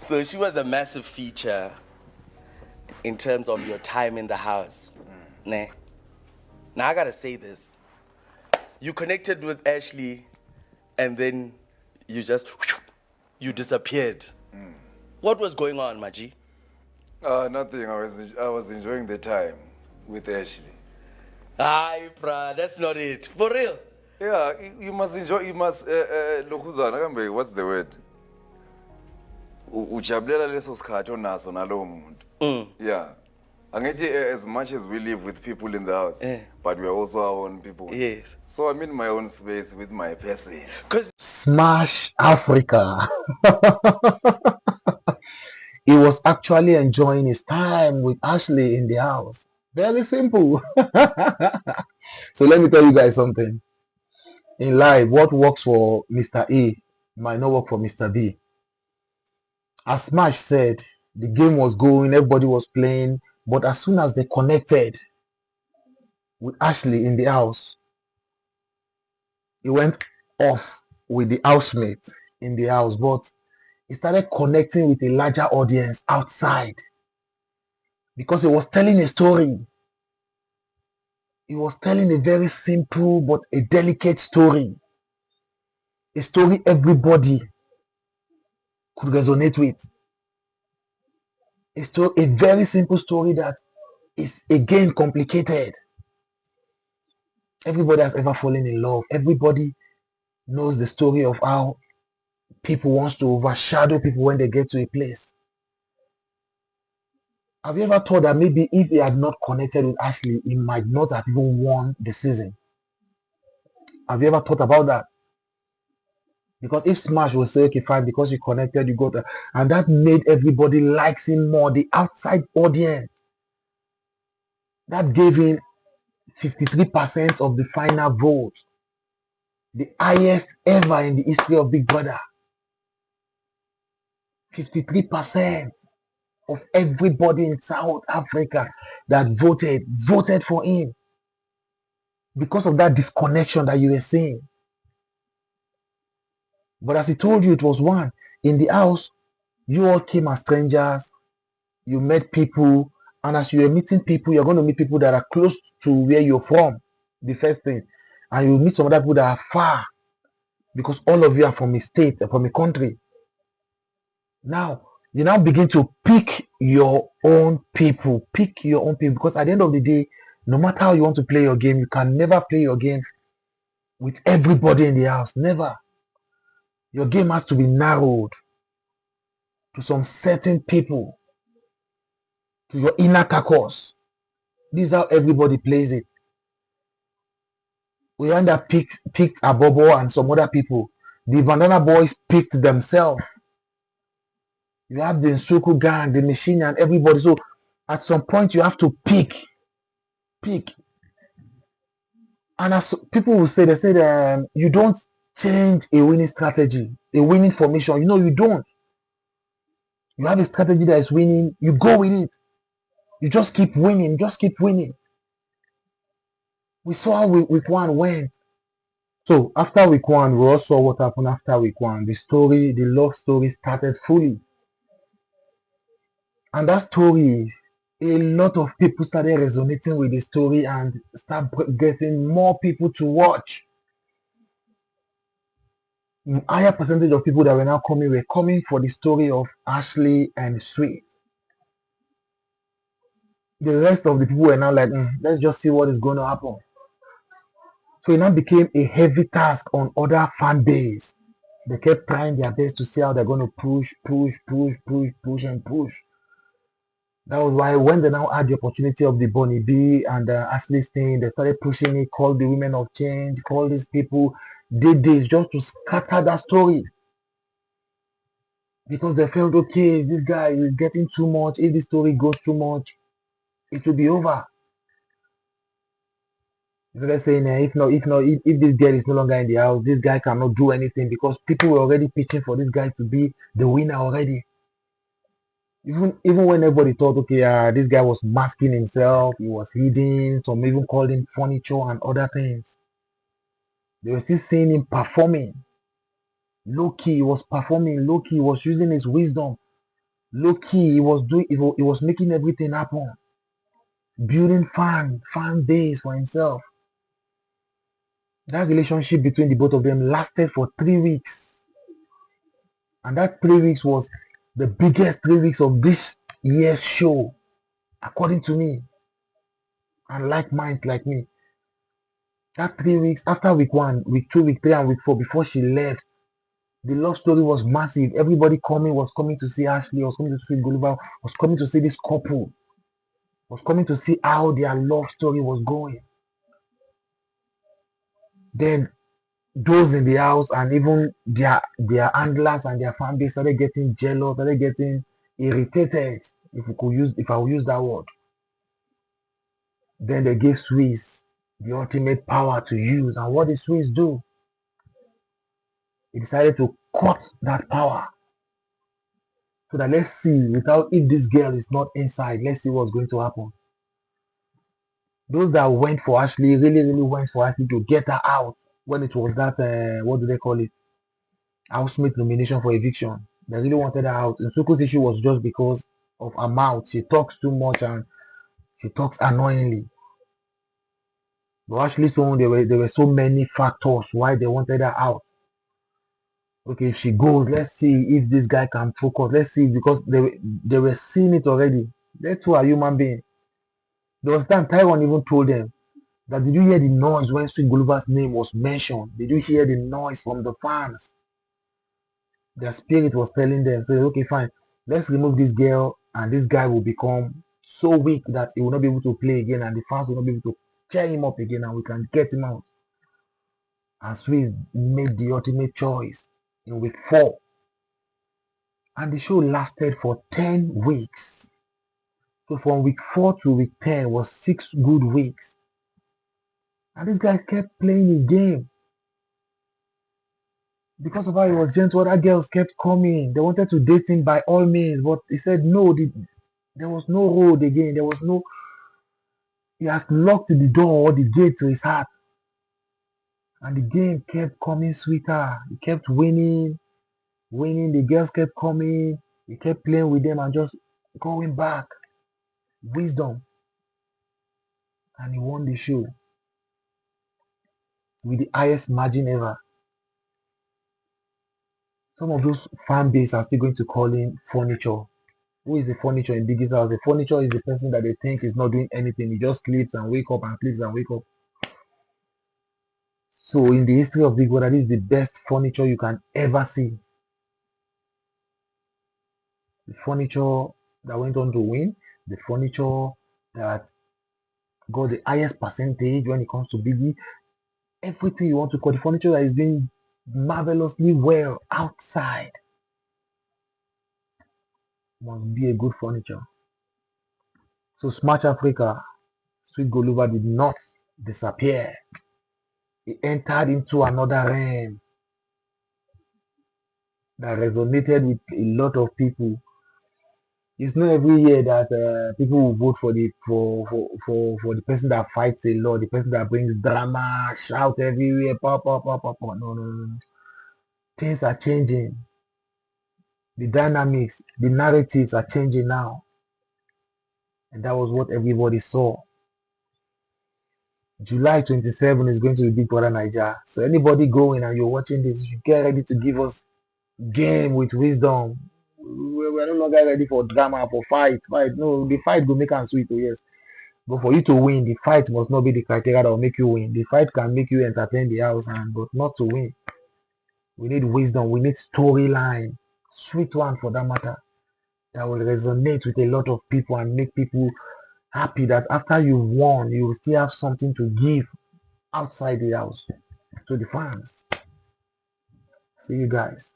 So she was a massive feature in terms of your time in the house. Nah. Now I gotta say this. You connected with Ashley and then you just, you disappeared. What was going on, Maji? Nothing. I was enjoying the time with Ashley. Aye, bruh, that's not it. For real? Yeah, you must enjoy. You must lokuzana kambe. What's the word? Ujabulela leso sikhathi onaso nalowo muntu. Yeah. Angithi as much as we live with people in the house, but we are also our own people. Yes. So I'm in my own space with my person. Smash Africa. He was actually enjoying his time with Ashley in the house. Very simple. So let me tell you guys something. In life, what works for Mr. A might not work for Mr. B. As Smash said, the game was going, everybody was playing, but as soon as they connected with Ashley in the house, he went off with the housemate in the house, but he started connecting with a larger audience outside because he was telling a story. He was telling a very simple but a delicate story. A story everybody could resonate with. A very simple story that is again complicated. Everybody has ever fallen in love. Everybody knows the story of how people wants to overshadow people when they get to a place. Have you ever thought that maybe if he had not connected with Ashley, he might not have even won the season? Have you ever thought about that? Because if Smash will say, okay, fine, because you connected, you got that, and that made everybody likes him more, the outside audience, that gave him 53% of the final vote, the highest ever in the history of Big Brother. 53% of everybody in South Africa that voted for him because of that disconnection that you were seeing. But as he told you, it was one. In the house, you all came as strangers, you met people, and as you were meeting people, you're going to meet people that are close to where you're from, the first thing. And you meet some other people that are far, because all of you are from a state, from a country. Now, you now begin to pick your own people, because at the end of the day, no matter how you want to play your game, you can never play your game with everybody in the house. Never. Your game has to be narrowed to some certain people, to your inner caucus. This is how everybody plays it. We end up picked Abobo and some other people. The Banana Boys picked themselves. You have the Nsuku gang, the machine, and everybody. So at some point you have to pick. And as people will say, they say you don't change a winning strategy, a winning formation. You know, you don't. You have a strategy that is winning, you go with it. You just keep winning, We saw how week one went. So after week one, we all saw what happened after week one. The love story started fully. And that story, a lot of people started resonating with the story and start getting more people to watch. Higher percentage of people that were coming for the story of Ashley and Sweet. The rest of the people were now like, let's just see what is going to happen. So it now became a heavy task on other fan base. They kept trying their best to see how they're going to push. That was why when they now had the opportunity of the Bonnie B and Ashley thing, they started pushing it, call the women of change, call these people, did this just to scatter that story. Because they felt, okay, this guy is getting too much. If this story goes too much, it will be over. So they're saying, if this girl is no longer in the house, this guy cannot do anything because people were already pitching for this guy to be the winner already. Even when everybody thought, okay, this guy was masking himself, he was hiding, some even called him furniture and other things. They were still seeing him performing. Low-key, he was performing, low-key, he was using his wisdom Low key, he was making everything happen, building fan base for himself. That relationship between the both of them lasted for 3 weeks, and that 3 weeks was the biggest 3 weeks of this year's show, according to me, and like minds like me. That 3 weeks after week 1, week 2, week 3, and week 4, before she left, the love story was massive. Everybody was coming to see Ashley, was coming to see Guluva, was coming to see this couple, was coming to see how their love story was going. Then those in the house and even their handlers and their fan base started getting jealous, started getting irritated, if I will use that word. Then they gave Swiss the ultimate power to use. And what did Swiss do? He decided to cut that power. So that let's see, without if this girl is not inside, let's see what's going to happen. Those that went for Ashley really went for Ashley to get her out when it was that what do they call it? Housemate nomination for eviction. They really wanted her out. And Suku's issue was just because of her mouth. She talks too much and she talks annoyingly. But actually, there were so many factors why they wanted her out. Okay, if she goes, let's see if this guy can focus. Let's see, because they were seeing it already. They two are human beings. There was time Tyrone even told them that, did you hear the noise when Sweet Guluva's name was mentioned? Did you hear the noise from the fans? Their spirit was telling them, so okay, fine, let's remove this girl, and this guy will become so weak that he will not be able to play again, and the fans will not be able to cheer him up again, and we can get him out. And Sweet made the ultimate choice in week 4. And the show lasted for 10 weeks. So from week 4 to week 10 was 6 good weeks. And this guy kept playing his game. Because of how he was gentle, other girls kept coming. They wanted to date him by all means, but he said no. There was no road again. There was no. He has locked the door or the gate to his heart. And the game kept coming sweeter. He kept winning. The girls kept coming. He kept playing with them and just going back. Wisdom. And he won the show with the highest margin ever. Some of those fan base are still going to call him furniture. Who is the furniture in Biggie's house? The furniture is the person that they think is not doing anything. He just sleeps and wake up and sleeps and wake up. So in the history of Big Brother, this is the best furniture you can ever see. The furniture that went on to win, the furniture that got the highest percentage when it comes to Biggie, everything you want to call the furniture that is doing marvelously well outside must be a good furniture. So Smash Africa, Sweet Guluva did not disappear. He entered into another realm that resonated with a lot of people. It's not every year that people will vote for the person that fights a lot, the person that brings drama, shout everywhere, pop, pop, pop, pop, pop. No. Things are changing. The dynamics, the narratives are changing now. And that was what everybody saw. July 27 is going to be Big Brother Nigeria. So anybody going and you're watching this, you get ready to give us game with wisdom. We're no longer ready for drama, for fight. No, the fight will make us sweet, oh yes. But for you to win, the fight must not be the criteria that will make you win. The fight can make you entertain the house, but not to win. We need wisdom. We need storyline, sweet one for that matter, that will resonate with a lot of people and make people happy that after you've won, you will still have something to give outside the house to the fans. See you guys.